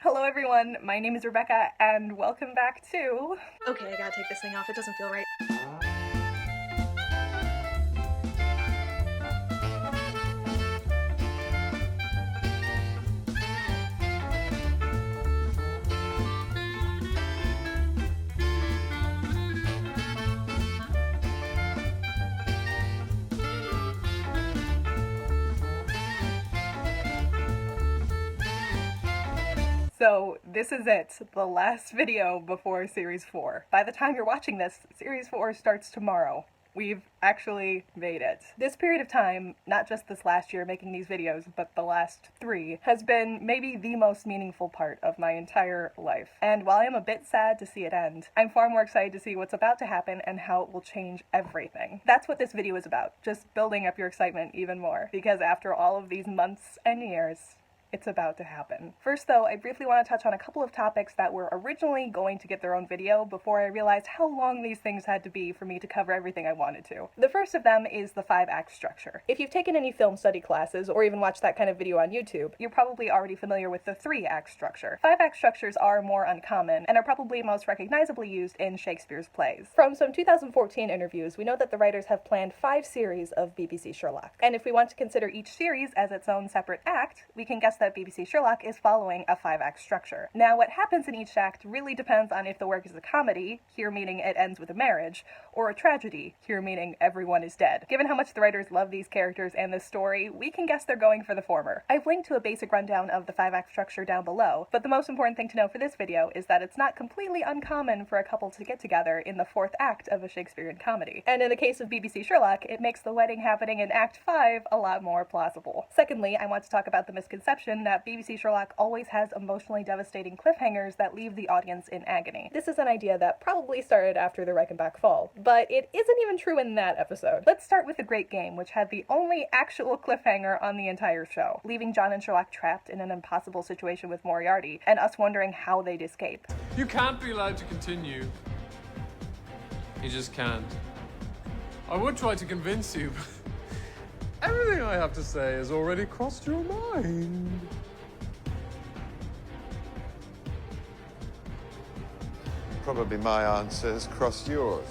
Hello everyone, my name is Rebecca, and welcome back to... Okay, I gotta take this thing off, it doesn't feel right. So this is it, the last video before Series 4. By the time you're watching this, Series 4 starts tomorrow. We've actually made it. This period of time, not just this last year making these videos, but the last 3, has been maybe the most meaningful part of my entire life. And while I am a bit sad to see it end, I'm far more excited to see what's about to happen and how it will change everything. That's what this video is about, just building up your excitement even more. Because after all of these months and years, it's about to happen. First though, I briefly want to touch on a couple of topics that were originally going to get their own video before I realized how long these things had to be for me to cover everything I wanted to. The first of them is the 5-act structure. If you've taken any film study classes or even watched that kind of video on YouTube, you're probably already familiar with the 3-act structure. 5-act structures are more uncommon and are probably most recognizably used in Shakespeare's plays. From some 2014 interviews, we know that the writers have planned 5 series of BBC Sherlock. And if we want to consider each series as its own separate act, we can guess that BBC Sherlock is following a 5-act structure. Now, what happens in each act really depends on if the work is a comedy, here meaning it ends with a marriage, or a tragedy, here meaning everyone is dead. Given how much the writers love these characters and this story, we can guess they're going for the former. I've linked to a basic rundown of the 5-act structure down below, but the most important thing to know for this video is that it's not completely uncommon for a couple to get together in the 4th act of a Shakespearean comedy. And in the case of BBC Sherlock, it makes the wedding happening in Act 5 a lot more plausible. Secondly, I want to talk about the misconception that BBC Sherlock always has emotionally devastating cliffhangers that leave the audience in agony. This is an idea that probably started after the Reichenbach fall, but it isn't even true in that episode. Let's start with The Great Game, which had the only actual cliffhanger on the entire show, leaving John and Sherlock trapped in an impossible situation with Moriarty, and us wondering how they'd escape. You can't be allowed to continue. You just can't. I would try to convince you, but everything I have to say has already crossed your mind. Probably my answers crossed yours.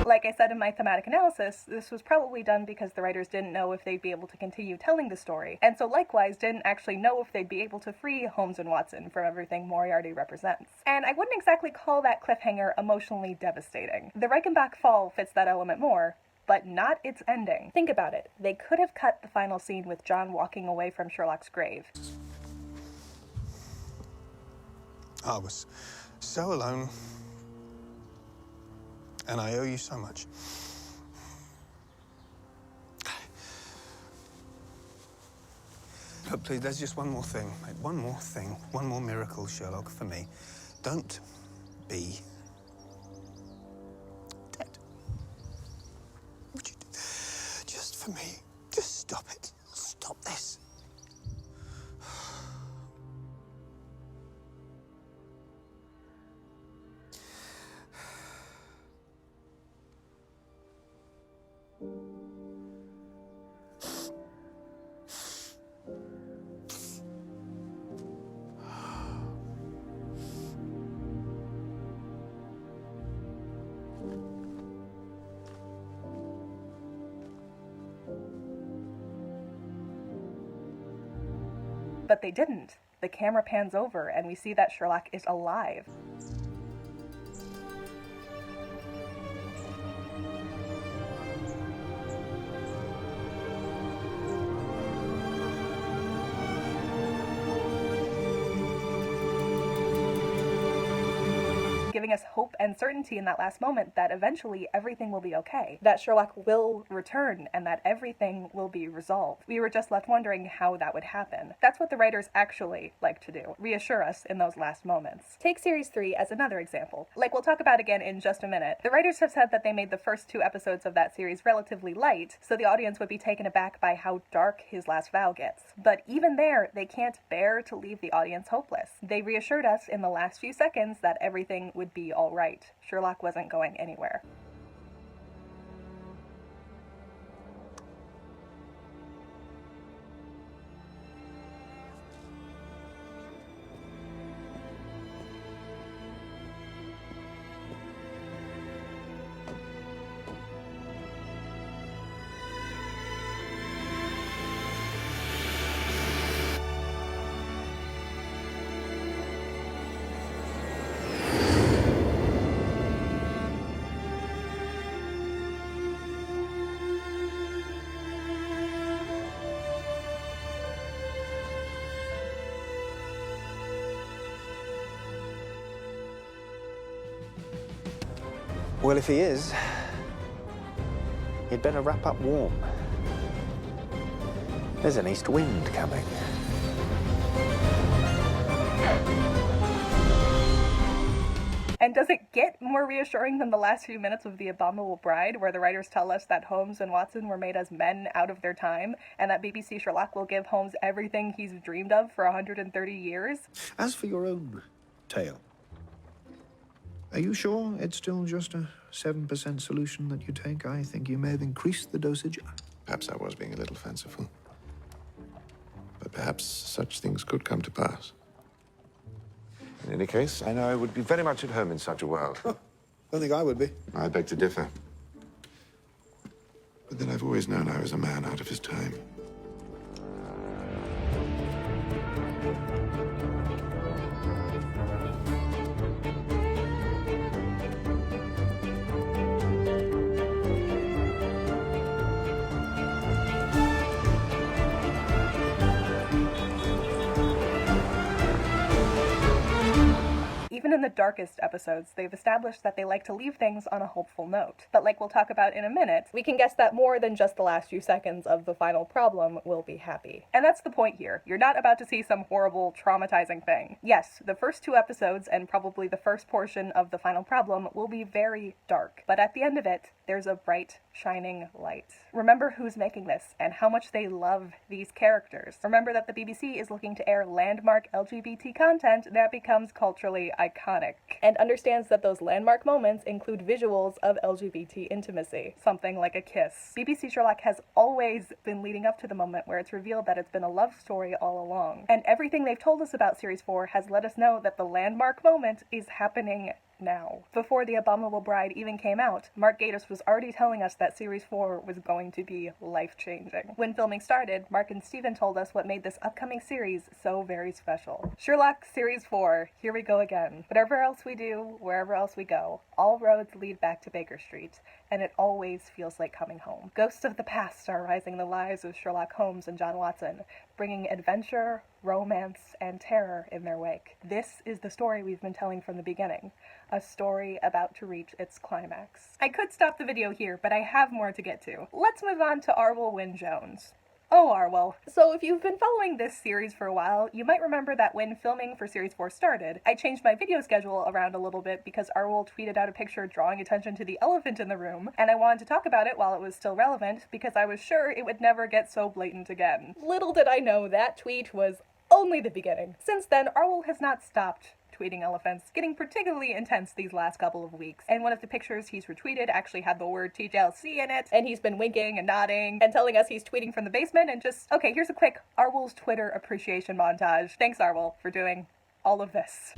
Like I said in my thematic analysis, this was probably done because the writers didn't know if they'd be able to continue telling the story, and so likewise didn't actually know if they'd be able to free Holmes and Watson from everything Moriarty represents. And I wouldn't exactly call that cliffhanger emotionally devastating. The Reichenbach fall fits that element more, but not its ending. Think about it. They could have cut the final scene with John walking away from Sherlock's grave. I was so alone. And I owe you so much. But please, there's just one more thing, mate. One more thing. One more miracle, Sherlock, for me. Don't be dead. Would you just for me, just stop it. Stop this. But they didn't. The camera pans over and we see that Sherlock is alive. giving us hope and certainty in that last moment that eventually everything will be okay, that Sherlock will return, and that everything will be resolved. We were just left wondering how that would happen. That's what the writers actually like to do, reassure us in those last moments. Take Series 3 as another example. Like we'll talk about again in just a minute, the writers have said that they made the first 2 episodes of that series relatively light, so the audience would be taken aback by how dark his last vow gets. But even there, they can't bear to leave the audience hopeless. They reassured us in the last few seconds that everything would be alright. Sherlock wasn't going anywhere. Well, if he is, he'd better wrap up warm. There's an east wind coming. And does it get more reassuring than the last few minutes of The Abominable Bride, where the writers tell us that Holmes and Watson were made as men out of their time, and that BBC Sherlock will give Holmes everything he's dreamed of for 130 years? As for your own tale, are you sure it's still just a 7% solution that you take? I think you may have increased the dosage. Perhaps I was being a little fanciful. But perhaps such things could come to pass. In any case, I know I would be very much at home in such a world. Oh, don't think I would be. I beg to differ. But then I've always known I was a man out of his time. Even in the darkest episodes, they've established that they like to leave things on a hopeful note. But like we'll talk about in a minute, we can guess that more than just the last few seconds of the final problem will be happy. And that's the point here. You're not about to see some horrible, traumatizing thing. Yes, the first 2 episodes, and probably the first portion of the final problem, will be very dark. But at the end of it, there's a bright, shining light. Remember who's making this, and how much they love these characters. Remember that the BBC is looking to air landmark LGBT content that becomes culturally iconic, and understands that those landmark moments include visuals of LGBT intimacy, something like a kiss. BBC Sherlock has always been leading up to the moment where it's revealed that it's been a love story all along, and everything they've told us about Series 4 has let us know that the landmark moment is happening now. Before The Abominable Bride even came out, Mark Gatiss was already telling us that Series 4 was going to be life-changing. When filming started, Mark and Steven told us what made this upcoming series so very special. Sherlock Series 4, here we go again. Whatever else we do, wherever else we go, all roads lead back to Baker Street, and it always feels like coming home. Ghosts of the past are rising in the lives of Sherlock Holmes and John Watson, bringing adventure, romance, and terror in their wake. This is the story we've been telling from the beginning, a story about to reach its climax. I could stop the video here, but I have more to get to. Let's move on to Arwel Jones. Oh, Arwel. So if you've been following this series for a while, you might remember that when filming for Series 4 started, I changed my video schedule around a little bit because Arwel tweeted out a picture drawing attention to the elephant in the room, and I wanted to talk about it while it was still relevant because I was sure it would never get so blatant again. Little did I know that tweet was only the beginning. Since then, Arwel has not stopped tweeting elephants, getting particularly intense these last couple of weeks. And one of the pictures he's retweeted actually had the word TJLC in it, and he's been winking and nodding and telling us he's tweeting from the basement and just, okay, here's a quick Arwel's Twitter appreciation montage. Thanks, Arwel, for doing all of this.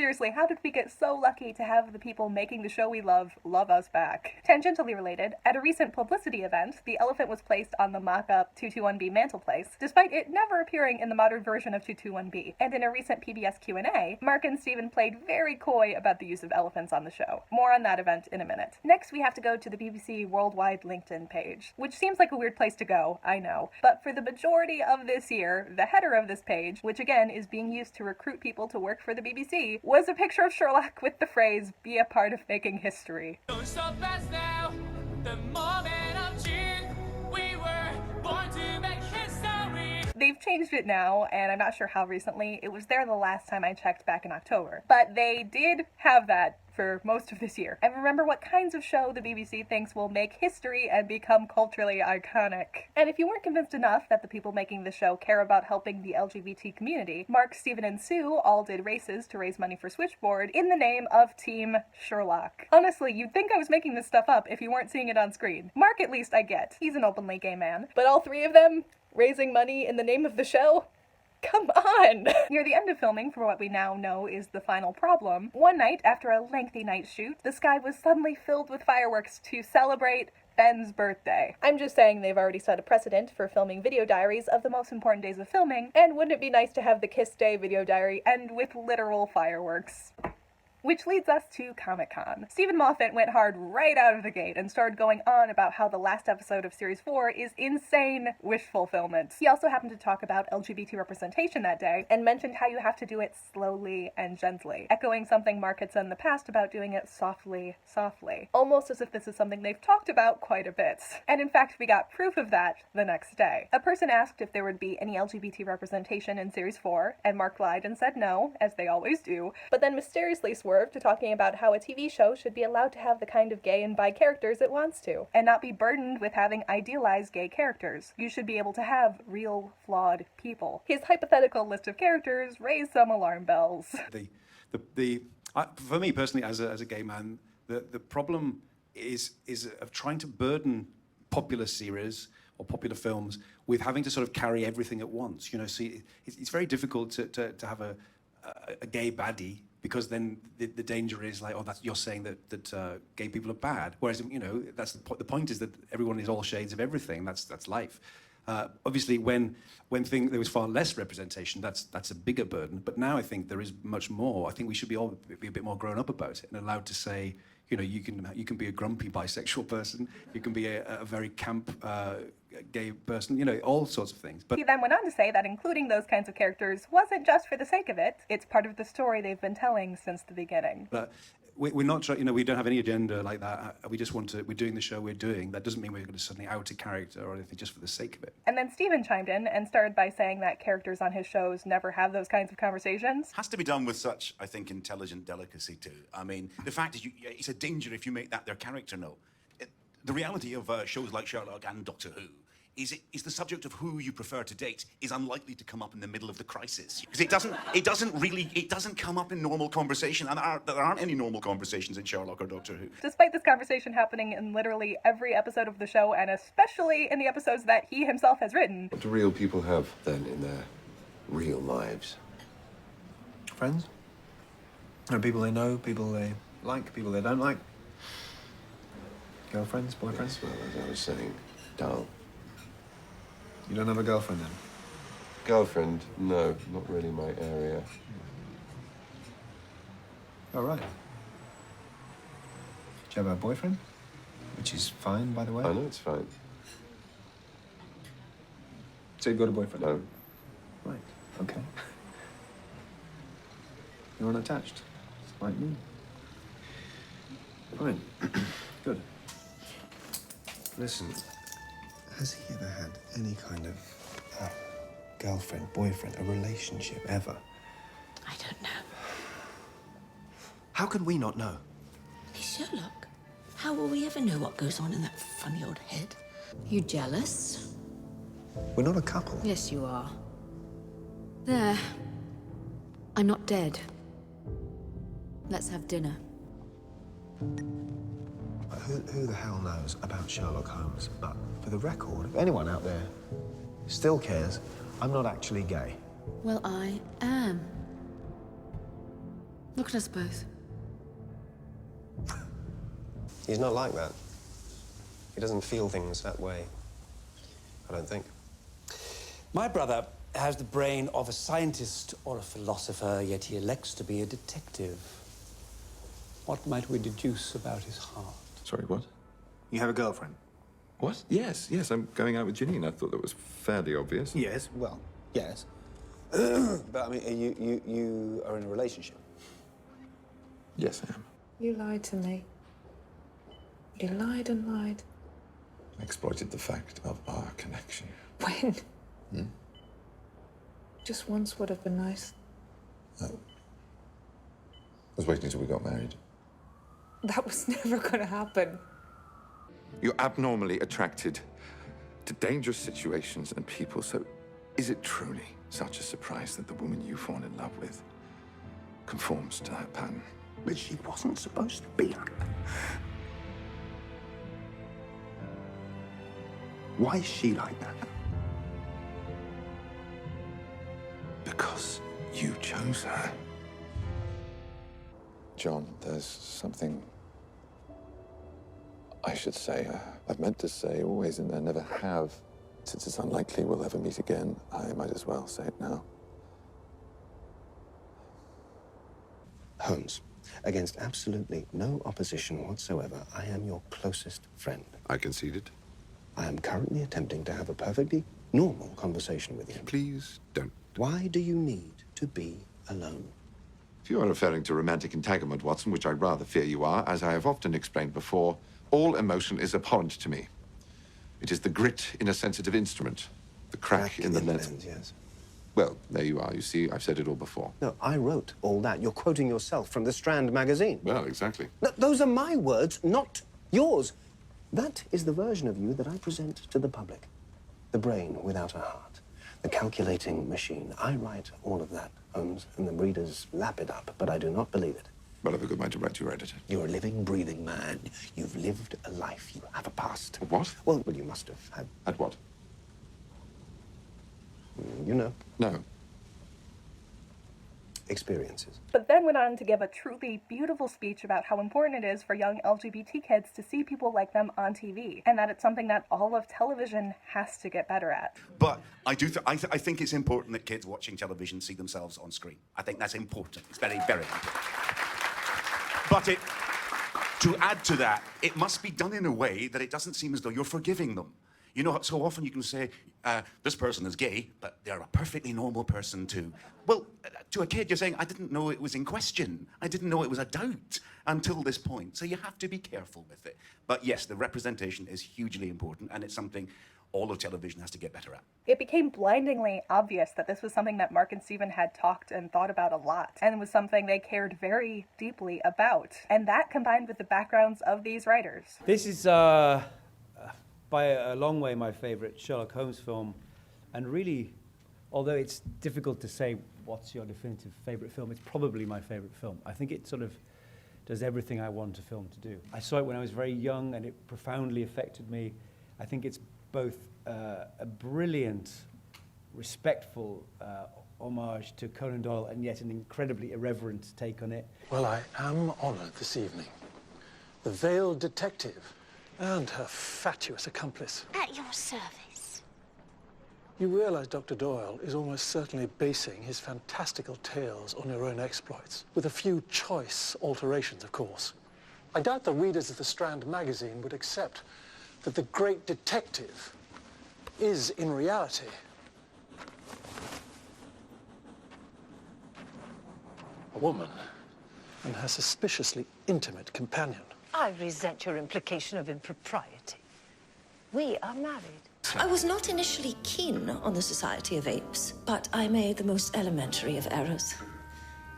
seriously, how did we get so lucky to have the people making the show we love us back? Tangentially related, at a recent publicity event, the elephant was placed on the mock-up 221B mantelpiece, despite it never appearing in the modern version of 221B. And in a recent PBS Q&A, Mark and Steven played very coy about the use of elephants on the show. More on that event in a minute. Next, we have to go to the BBC Worldwide LinkedIn page, which seems like a weird place to go, I know. But for the majority of this year, the header of this page, which again is being used to recruit people to work for the BBC, was a picture of Sherlock with the phrase, "Be a part of making history." Don't stop us now. The moment of June, we were born to make history. They've changed it now, and I'm not sure how recently. It was there the last time I checked back in October. But they did have that for most of this year. And remember what kinds of show the BBC thinks will make history and become culturally iconic. And if you weren't convinced enough that the people making the show care about helping the LGBT community, Mark, Steven, and Sue all did races to raise money for Switchboard in the name of Team Sherlock. Honestly, you'd think I was making this stuff up if you weren't seeing it on screen. Mark, at least, I get. He's an openly gay man. But all three of them raising money in the name of the show? Come on! Near the end of filming for what we now know is the final problem, one night after a lengthy night shoot, the sky was suddenly filled with fireworks to celebrate Ben's birthday. I'm just saying they've already set a precedent for filming video diaries of the most important days of filming, and wouldn't it be nice to have the Kiss Day video diary end with literal fireworks? Which leads us to Comic-Con. Stephen Moffat went hard right out of the gate and started going on about how the last episode of Series 4 is insane wish fulfillment. He also happened to talk about LGBT representation that day and mentioned how you have to do it slowly and gently, echoing something Mark had said in the past about doing it softly, softly. Almost as if this is something they've talked about quite a bit. And in fact, we got proof of that the next day. A person asked if there would be any LGBT representation in Series 4, and Mark lied and said no, as they always do, but then mysteriously swerved to talking about how a TV show should be allowed to have the kind of gay and bi characters it wants to, and not be burdened with having idealized gay characters. You should be able to have real, flawed people. His hypothetical list of characters raised some alarm bells. For me personally, as a gay man, the problem is of trying to burden popular series or popular films with having to sort of carry everything at once. You know, see, it's very difficult to have a gay baddie, because then the danger is like, oh, you're saying that gay people are bad. Whereas, you know, that's the point is that everyone is all shades of everything. That's life. Obviously, when there was far less representation, that's a bigger burden. But now I think there is much more. I think we should be all be a bit more grown up about it and allowed to say, you know, you can be a grumpy bisexual person. You can be a very camp gay person, you know, all sorts of things. But he then went on to say that including those kinds of characters wasn't just for the sake of it. It's part of the story they've been telling since the beginning. But we're not trying, you know, we don't have any agenda like that. We just want to, we're doing the show we're doing. That doesn't mean we're going to suddenly out a character or anything just for the sake of it. And then Steven chimed in and started by saying that characters on his shows never have those kinds of conversations. Has to be done with such, I think, intelligent delicacy too. I mean, the fact is, it's a danger if you make that their character know. The reality of shows like Sherlock and Doctor Who is the subject of who you prefer to date is unlikely to come up in the middle of the crisis. Because it doesn't come up in normal conversation, and there aren't any normal conversations in Sherlock or Doctor Who. Despite this conversation happening in literally every episode of the show, and especially in the episodes that he himself has written. What do real people have, then, in their real lives? Friends? And people they know, people they like, people they don't like. Girlfriends, boyfriends? Yes, well, as I was saying, dull. You don't have a girlfriend then? Girlfriend? No, not really my area. All right. Do you have a boyfriend? Which is fine, by the way. I know it's fine. So you've got a boyfriend? No. Right, okay. You're unattached, like me. Fine. Good. Listen, has he ever had any kind of girlfriend, boyfriend, a relationship ever? I don't know. How can we not know? He's Sherlock. How will we ever know what goes on in that funny old head? You jealous? We're not a couple. Yes, you are. There. I'm not dead. Let's have dinner. Who the hell knows about Sherlock Holmes? But for the record, if anyone out there still cares, I'm not actually gay. Well, I am. Look at us both. He's not like that. He doesn't feel things that way, I don't think. My brother has the brain of a scientist or a philosopher, yet he elects to be a detective. What might we deduce about his heart? Sorry, what? You have a girlfriend? What? Yes, I'm going out with Ginny, and I thought that was fairly obvious. Yes, well, yes. But, I mean, you are in a relationship? Yes, I am. You lied to me. You lied and lied. I exploited the fact of our connection. When? Just once would have been nice. I was waiting until we got married. That was never going to happen. You're abnormally attracted to dangerous situations and people, so is it truly such a surprise that the woman you fall in love with conforms to that pattern? But she wasn't supposed to be like that. Why is she like that? Because you chose her. John, there's something I should say. I've meant to say always and I never have. Since it's unlikely we'll ever meet again, I might as well say it now. Holmes, against absolutely no opposition whatsoever, I am your closest friend. I conceded. I am currently attempting to have a perfectly normal conversation with you. Please don't. Why do you need to be alone? If you are referring to romantic entanglement, Watson, which I rather fear you are, as I have often explained before, all emotion is abhorrent to me. It is the grit in a sensitive instrument, the crack in the lens. Yes. Well, there you are. You see, I've said it all before. No, I wrote all that. You're quoting yourself from the Strand magazine. Well, exactly. Those are my words, not yours. That is the version of you that I present to the public. The brain without a heart. The calculating machine. I write all of that, Holmes, and the readers lap it up, but I do not believe it. Well, I've a good mind to write to your editor. You're a living, breathing man. You've lived a life. You have a past. What? Well, you must have had... Had what? You know. No. Experiences. But then went on to give a truly beautiful speech about how important it is for young LGBT kids to see people like them on TV, and that it's something that all of television has to get better at. But I think it's important that kids watching television see themselves on screen. I think that's important. It's very, very important. But to add to that, it must be done in a way that it doesn't seem as though you're forgiving them. You know, so often you can say, this person is gay, but they're a perfectly normal person too. Well, to a kid, you're saying, I didn't know it was in question. I didn't know it was a doubt until this point. So you have to be careful with it. But yes, the representation is hugely important, and it's something all of television has to get better at. It became blindingly obvious that this was something that Mark and Steven had talked and thought about a lot, and was something they cared very deeply about. And that combined with the backgrounds of these writers. This is, by a long way, my favorite Sherlock Holmes film. And really, although it's difficult to say what's your definitive favorite film, it's probably my favorite film. I think it sort of does everything I want a film to do. I saw it when I was very young, and it profoundly affected me. I think it's both a brilliant, respectful homage to Conan Doyle, and yet an incredibly irreverent take on it. Well, I am honoured this evening. The veiled detective and her fatuous accomplice. At your service. You realise Dr. Doyle is almost certainly basing his fantastical tales on your own exploits, with a few choice alterations, of course. I doubt the readers of the Strand magazine would accept that the great detective is, in reality, a woman and her suspiciously intimate companion. I resent your implication of impropriety. We are married. I was not initially keen on the Society of Apes, but I made the most elementary of errors.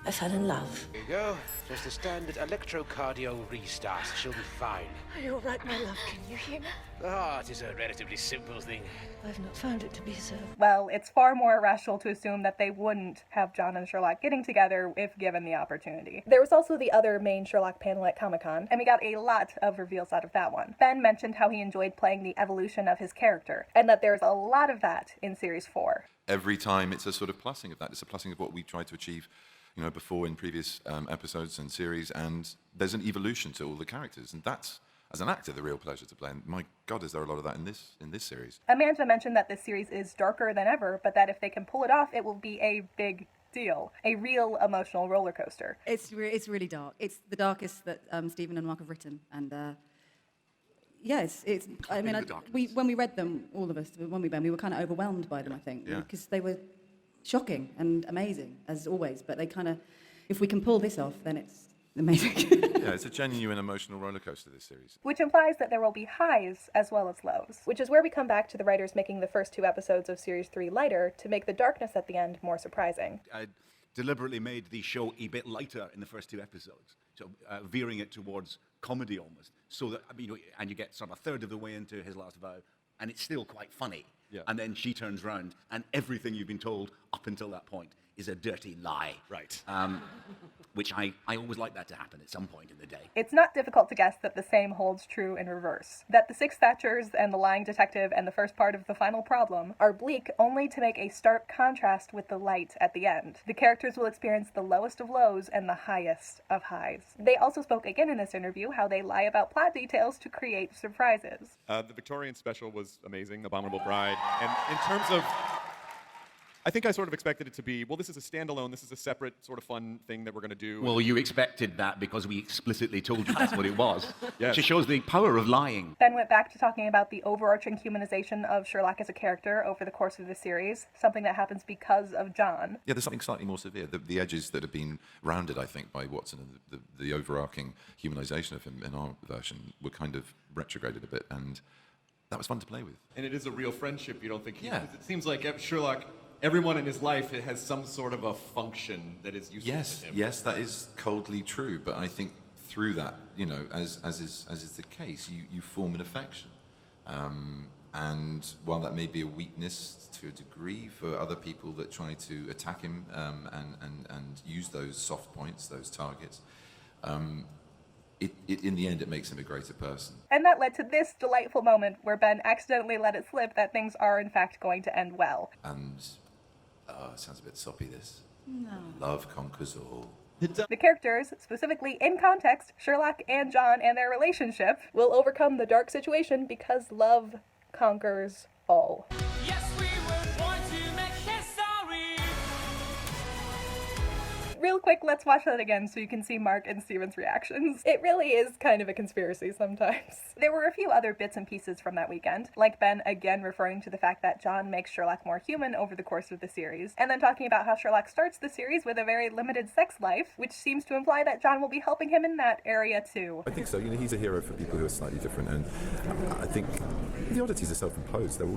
I fell in love. There you go. Just a standard electrocardio restart. She'll be fine. Are you all right, my love? Can you hear me? Ah, it is a relatively simple thing. I've not found it to be so. Well, it's far more irrational to assume that they wouldn't have John and Sherlock getting together if given the opportunity. There was also the other main Sherlock panel at Comic-Con, and we got a lot of reveals out of that one. Ben mentioned how he enjoyed playing the evolution of his character, and that there's a lot of that in Series 4. Every time it's a sort of plussing of that. It's a plussing of what we tried to achieve you know, before in previous episodes and series, and there's an evolution to all the characters, and that's, as an actor, the real pleasure to play. And my God, is there a lot of that in this series? Amanda mentioned that this series is darker than ever, but that if they can pull it off, it will be a big deal, a real emotional roller coaster. It's really dark. It's the darkest that Stephen and Mark have written, and yeah, it's. I mean, when we read them, all of us, when we were kind of overwhelmed by them. I think because they were shocking and amazing as always, but they kind of, if we can pull this off, then it's amazing. Yeah, it's a genuine emotional roller coaster, this series. Which implies that there will be highs as well as lows, which is where we come back to the writers making the first 2 episodes of Series 3 lighter to make the darkness at the end more surprising. I deliberately made the show a bit lighter in the first 2 episodes, so veering it towards comedy almost, so that, I mean, and you get sort of a third of the way into His Last Vow, and it's still quite funny. Yeah. And then she turns around, and everything you've been told up until that point is a dirty lie. Right. Which I always like that to happen at some point in the day. It's not difficult to guess that the same holds true in reverse. That the 6 Thatchers and the lying detective and the first part of the final problem are bleak only to make a stark contrast with the light at the end. The characters will experience the lowest of lows and the highest of highs. They also spoke again in this interview how they lie about plot details to create surprises. The Victorian special was amazing, Abominable Bride. And in terms of, I think I sort of expected it to be, well, this is a standalone, this is a separate sort of fun thing that we're going to do. Well, you expected that because we explicitly told you that's what it was. Yes. Which shows the power of lying. Ben went back to talking about the overarching humanization of Sherlock as a character over the course of the series, something that happens because of John. Yeah, there's something slightly more severe. The edges that have been rounded, I think, by Watson and the overarching humanization of him in our version were kind of retrograded a bit, and that was fun to play with. And it is a real friendship, you don't think? Yeah. It seems like Sherlock, everyone in his life, it has some sort of a function that is useful to him. Yes, that is coldly true, but I think through that, you know, as is the case, you form an affection. And while that may be a weakness to a degree for other people that try to attack him and use those soft points, those targets, in the end, it makes him a greater person. And that led to this delightful moment where Ben accidentally let it slip that things are in fact going to end well. And, it sounds a bit soppy, this. No. Love conquers all. The characters, specifically in context, Sherlock and John and their relationship, will overcome the dark situation because love conquers all. Yes, we were born to make history. Real quick, let's watch that again so you can see Mark and Steven's reactions. It really is kind of a conspiracy sometimes. There were a few other bits and pieces from that weekend, like Ben again referring to the fact that John makes Sherlock more human over the course of the series, and then talking about how Sherlock starts the series with a very limited sex life, which seems to imply that John will be helping him in that area too. I think so. You know, he's a hero for people who are slightly different, and I think the oddities are self-imposed. They're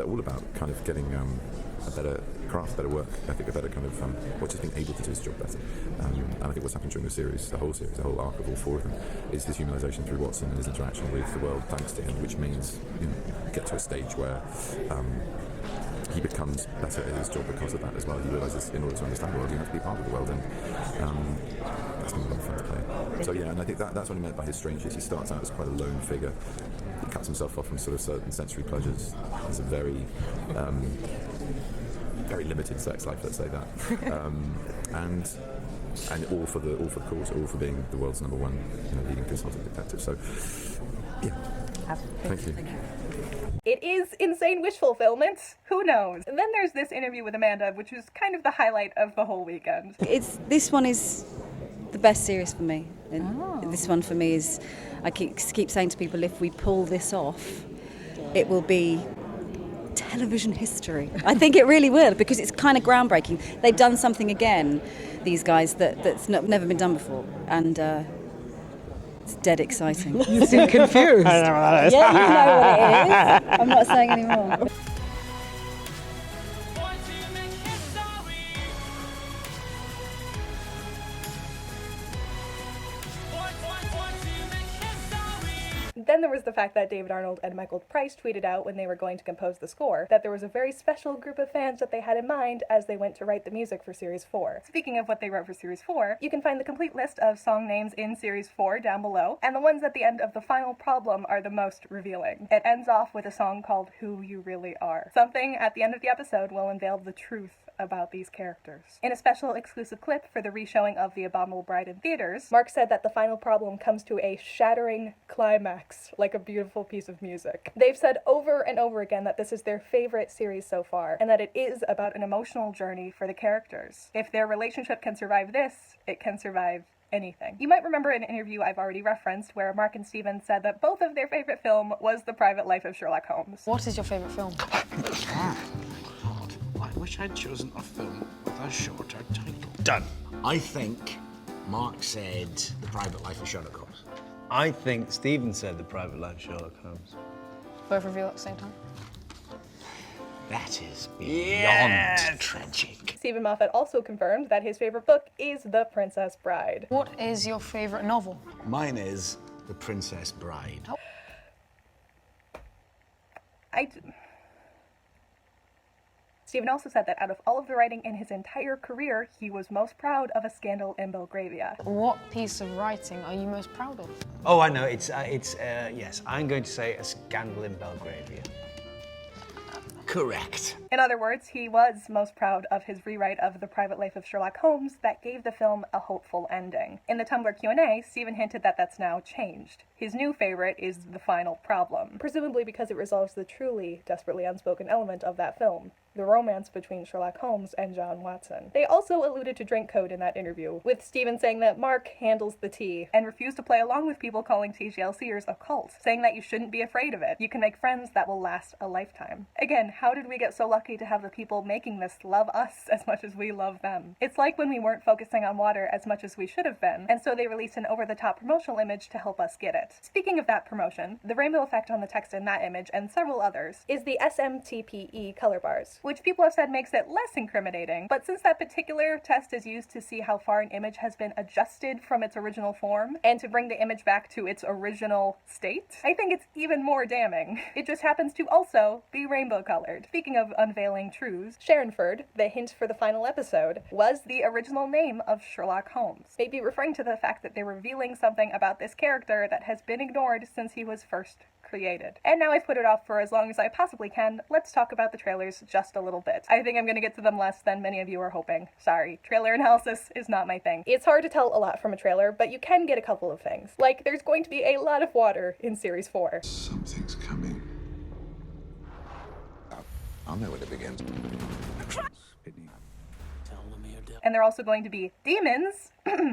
all about kind of getting a better craft, better work ethic, a better kind of, or just being able to do his job better. And I think what's happened during the series, the whole arc of all 4 of them, is his humanisation through Watson and his interaction with the world thanks to him, which means, you know, get to a stage where he becomes better at his job because of that as well. He realises in order to understand the world, you have to be part of the world, and that's been a lot of fun to play. So yeah, and I think that's what he meant by his strangeness. He starts out as quite a lone figure. He cuts himself off from sort of certain sensory pleasures. Has a very very limited sex life, let's say that, and all for the cause, all for being the world's #1, you know, leading consultant detective. So, yeah. Thank you. It is insane wish fulfillment. Who knows? And then there's this interview with Amanda, which was kind of the highlight of the whole weekend. This one is the best series for me. And this one for me is, I keep saying to people, if we pull this off, it will be television history. I think it really will, because it's kind of groundbreaking. They've done something again, these guys, that's never been done before, and it's dead exciting. You seem confused. I don't know what that is. Yeah, you know what it is. I'm not saying any more. Then there was the fact that David Arnold and Michael Price tweeted out when they were going to compose the score that there was a very special group of fans that they had in mind as they went to write the music for Series 4. Speaking of what they wrote for Series 4, you can find the complete list of song names in Series 4 down below, and the ones at the end of The Final Problem are the most revealing. It ends off with a song called Who You Really Are. Something at the end of the episode will unveil the truth about these characters. In a special exclusive clip for the reshowing of The Abominable Bride in theaters, Mark said that The Final Problem comes to a shattering climax, like a beautiful piece of music. They've said over and over again that this is their favorite series so far, and that it is about an emotional journey for the characters. If their relationship can survive this, it can survive anything. You might remember an interview I've already referenced where Mark and Steven said that both of their favorite film was The Private Life of Sherlock Holmes. What is your favorite film? I wish I'd chosen a film with a shorter title. Done. I think Mark said The Private Life of Sherlock Holmes. I think Stephen said The Private Life of Sherlock Holmes. Both reveal at the same time? That is beyond tragic. Stephen Moffat also confirmed that his favorite book is The Princess Bride. What is your favorite novel? Mine is The Princess Bride. Stephen also said that out of all of the writing in his entire career, he was most proud of A Scandal in Belgravia. What piece of writing are you most proud of? Oh, I know. Yes, I'm going to say A Scandal in Belgravia. Correct. In other words, he was most proud of his rewrite of The Private Life of Sherlock Holmes that gave the film a hopeful ending. In the Tumblr Q&A, Stephen hinted that that's now changed. His new favorite is The Final Problem, presumably because it resolves the truly desperately unspoken element of that film, the romance between Sherlock Holmes and John Watson. They also alluded to drink code in that interview, with Stephen saying that Mark handles the tea and refused to play along with people calling TJLCers a cult, saying that you shouldn't be afraid of it. You can make friends that will last a lifetime. Again, how did we get so lucky to have the people making this love us as much as we love them? It's like when we weren't focusing on water as much as we should have been, and so they released an over-the-top promotional image to help us get it. Speaking of that promotion, the rainbow effect on the text in that image, and several others, is the SMTPE color bars, which people have said makes it less incriminating, but since that particular test is used to see how far an image has been adjusted from its original form, and to bring the image back to its original state, I think it's even more damning. It just happens to also be rainbow colored. Speaking of unveiling truths, Sharonford, the hint for the final episode, was the original name of Sherlock Holmes, maybe referring to the fact that they're revealing something about this character that has been ignored since he was first created. And now I've put it off for as long as I possibly can, let's talk about the trailers just a little bit. I think I'm gonna get to them less than many of you are hoping. Sorry, trailer analysis is not my thing. It's hard to tell a lot from a trailer, but you can get a couple of things. Like, there's going to be a lot of water in Series 4. Something's coming. I'll know when it begins. And they're also going to be demons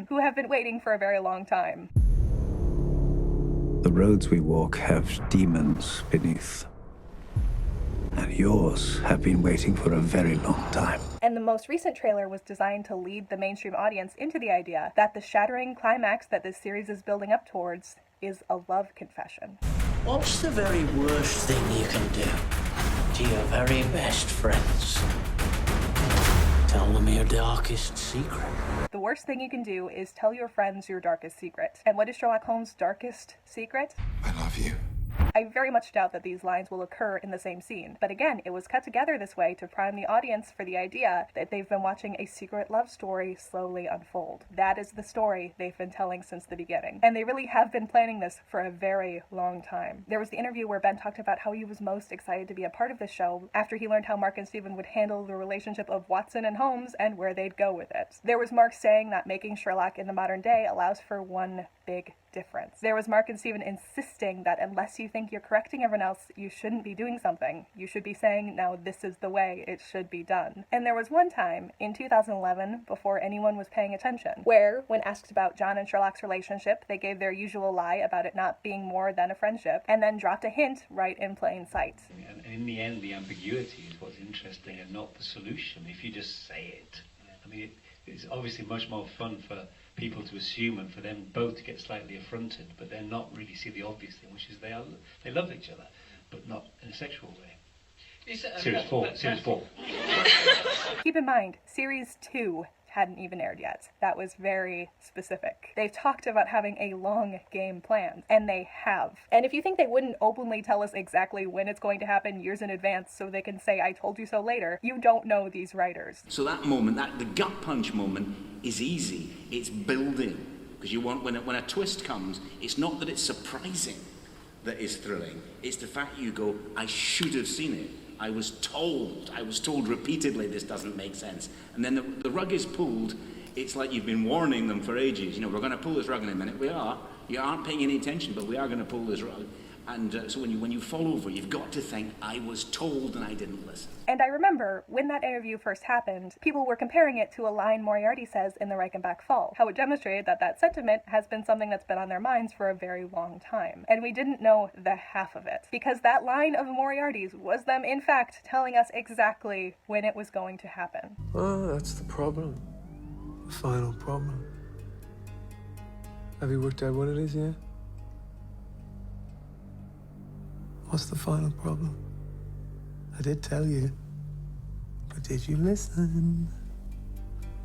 who have been waiting for a very long time. The roads we walk have demons beneath. And yours have been waiting for a very long time. And the most recent trailer was designed to lead the mainstream audience into the idea that the shattering climax that this series is building up towards is a love confession. What's the very worst thing you can do to your very best friends? Tell them your darkest secret. The worst thing you can do is tell your friends your darkest secret. And what is Sherlock Holmes' darkest secret? I love you. I very much doubt that these lines will occur in the same scene. But again, it was cut together this way to prime the audience for the idea that they've been watching a secret love story slowly unfold. That is the story they've been telling since the beginning. And they really have been planning this for a very long time. There was the interview where Ben talked about how he was most excited to be a part of the show after he learned how Mark and Steven would handle the relationship of Watson and Holmes and where they'd go with it. There was Mark saying that making Sherlock in the modern day allows for one big difference. There was Mark and Steven insisting that unless you think you're correcting everyone else, you shouldn't be doing something. You should be saying, now this is the way it should be done. And there was one time in 2011, before anyone was paying attention, where, when asked about John and Sherlock's relationship, they gave their usual lie about it not being more than a friendship, and then dropped a hint right in plain sight. And in the end, the ambiguity is what's interesting and not the solution, if you just say it. I mean, it's obviously much more fun for people to assume and for them both to get slightly affronted, but then not really see the obvious thing, which is they love each other, but not in a sexual way. Series 4. Keep in mind, Series 2 hadn't even aired yet. That was very specific. They've talked about having a long game planned, and they have. And if you think they wouldn't openly tell us exactly when it's going to happen years in advance so they can say, I told you so later, you don't know these writers. So that moment, the gut punch moment, is easy. It's building. Because you want, when a twist comes, it's not that it's surprising that is thrilling. It's the fact you go, I should have seen it. I was told repeatedly this doesn't make sense. And then the rug is pulled. It's like you've been warning them for ages. You know, we're going to pull this rug in a minute. We are. You aren't paying any attention, but we are going to pull this rug. And so when you fall over, you've got to think, I was told and I didn't listen. And I remember when that interview first happened, people were comparing it to a line Moriarty says in The Reichenbach Fall, how it demonstrated that that sentiment has been something that's been on their minds for a very long time. And we didn't know the half of it, because that line of Moriarty's was them, in fact, telling us exactly when it was going to happen. Oh, that's the problem. The final problem. Have you worked out what it is yet? What's the final problem? I did tell you, but did you listen?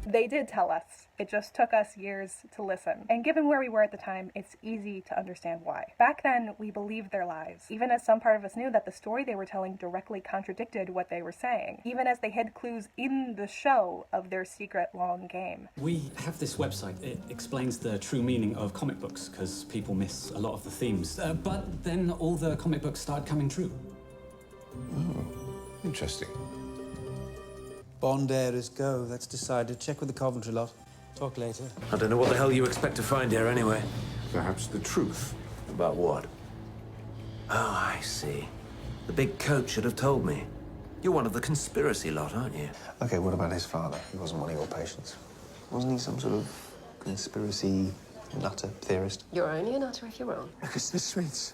They did tell us. It just took us years to listen. And given where we were at the time, it's easy to understand why. Back then, we believed their lies, even as some part of us knew that the story they were telling directly contradicted what they were saying, even as they hid clues in the show of their secret long game. We have this website. It explains the true meaning of comic books, because people miss a lot of the themes. But then all the comic books started coming true. Oh, interesting. Bond heiress go. That's decided. Check with the Coventry lot. Talk later. I don't know what the hell you expect to find here anyway. Perhaps the truth. About what? Oh, I see. The big coat should have told me. You're one of the conspiracy lot, aren't you? Okay, what about his father? He wasn't one of your patients. Wasn't he some sort of conspiracy nutter theorist? You're only a nutter if you're wrong. Because this means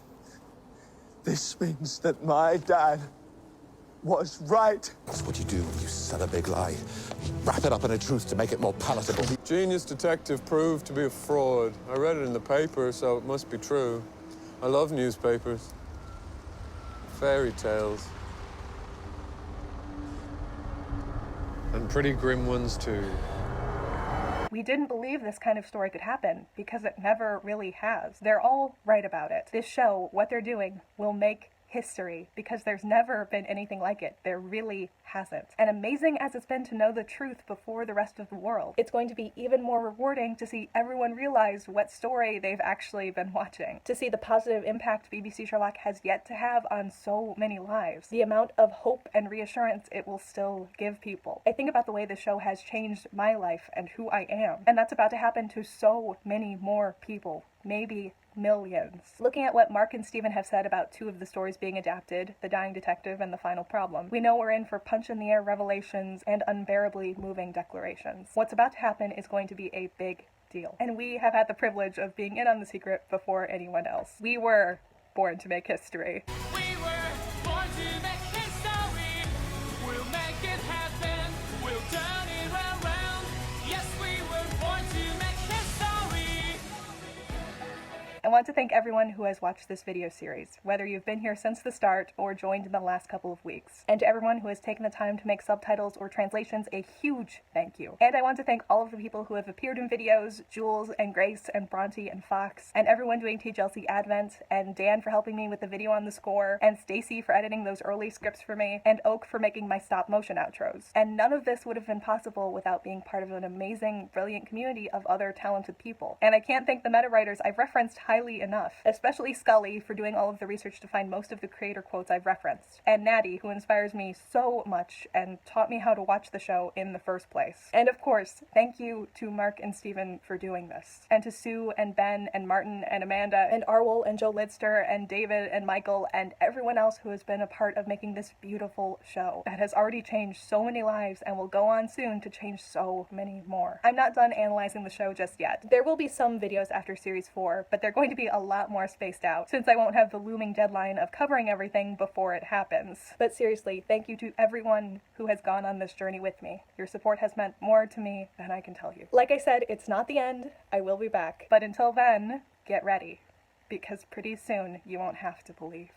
that my dad was right. That's what you do when you sell a big lie. Wrap it up in a truth to make it more palatable. Genius detective proved to be a fraud. I read it in the paper, so it must be true. I love newspapers. Fairy tales. And pretty grim ones, too. We didn't believe this kind of story could happen, because it never really has. They're all right about it. This show, what they're doing, will make history, because there's never been anything like it. There really hasn't. And amazing as it's been to know the truth before the rest of the world, it's going to be even more rewarding to see everyone realize what story they've actually been watching. To see the positive impact BBC Sherlock has yet to have on so many lives. The amount of hope and reassurance it will still give people. I think about the way the show has changed my life and who I am. And that's about to happen to so many more people. Maybe millions. Looking at what Mark and Steven have said about two of the stories being adapted, The Dying Detective and The Final Problem, we know we're in for punch-in-the-air revelations and unbearably moving declarations. What's about to happen is going to be a big deal. And we have had the privilege of being in on the secret before anyone else. We were born to make history. We were born to make history. We'll make it happen. We'll turn it around. Yes, we were born to make history. I want to thank everyone who has watched this video series, whether you've been here since the start or joined in the last couple of weeks. And to everyone who has taken the time to make subtitles or translations, a huge thank you. And I want to thank all of the people who have appeared in videos, Jules and Grace and Bronte and Fox, and everyone doing TJLC Advent, and Dan for helping me with the video on the score, and Stacy for editing those early scripts for me, and Oak for making my stop motion outros. And none of this would have been possible without being part of an amazing, brilliant community of other talented people. And I can't thank the meta writers I've referenced highly enough, especially Scully for doing all of the research to find most of the creator quotes I've referenced, and Natty, who inspires me so much and taught me how to watch the show in the first place. And of course, thank you to Mark and Steven for doing this, and to Sue and Ben and Martin and Amanda and Arwel and Joe Lidster and David and Michael and everyone else who has been a part of making this beautiful show that has already changed so many lives and will go on soon to change so many more. I'm not done analyzing the show just yet. There will be some videos after Series 4, but they're going to be a lot more spaced out, since I won't have the looming deadline of covering everything before it happens. But seriously, thank you to everyone who has gone on this journey with me. Your support has meant more to me than I can tell you. Like I said, it's not the end. I will be back. But until then, get ready, because pretty soon you won't have to believe.